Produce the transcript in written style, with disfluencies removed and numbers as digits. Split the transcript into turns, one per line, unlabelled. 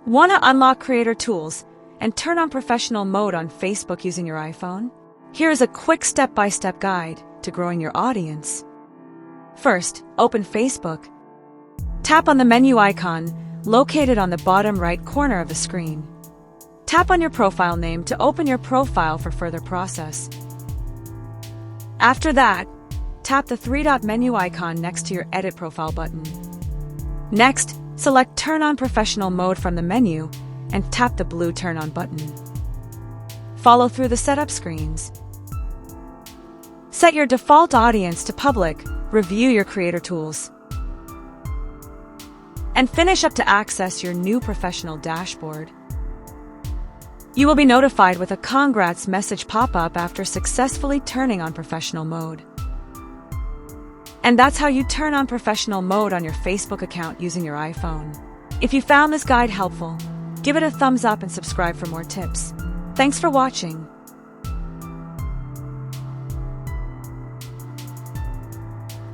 Want to unlock creator tools and turn on professional mode on Facebook using your iPhone? Here is a quick step-by-step guide to growing your audience. First, open Facebook. Tap on the menu icon located on the bottom right corner of the screen. Tap on your profile name to open your profile for further process. After that, tap the three-dot menu icon next to your Edit Profile button. Next, select Turn on Professional Mode from the menu and tap the blue Turn on button. Follow through the setup screens. Set your default audience to public, review your creator tools, and finish up to access your new professional dashboard. You will be notified with a congrats message pop-up after successfully turning on professional mode. And that's how you turn on professional mode on your Facebook account using your iPhone. If you found this guide helpful, give it a thumbs up and subscribe for more tips. Thanks for watching.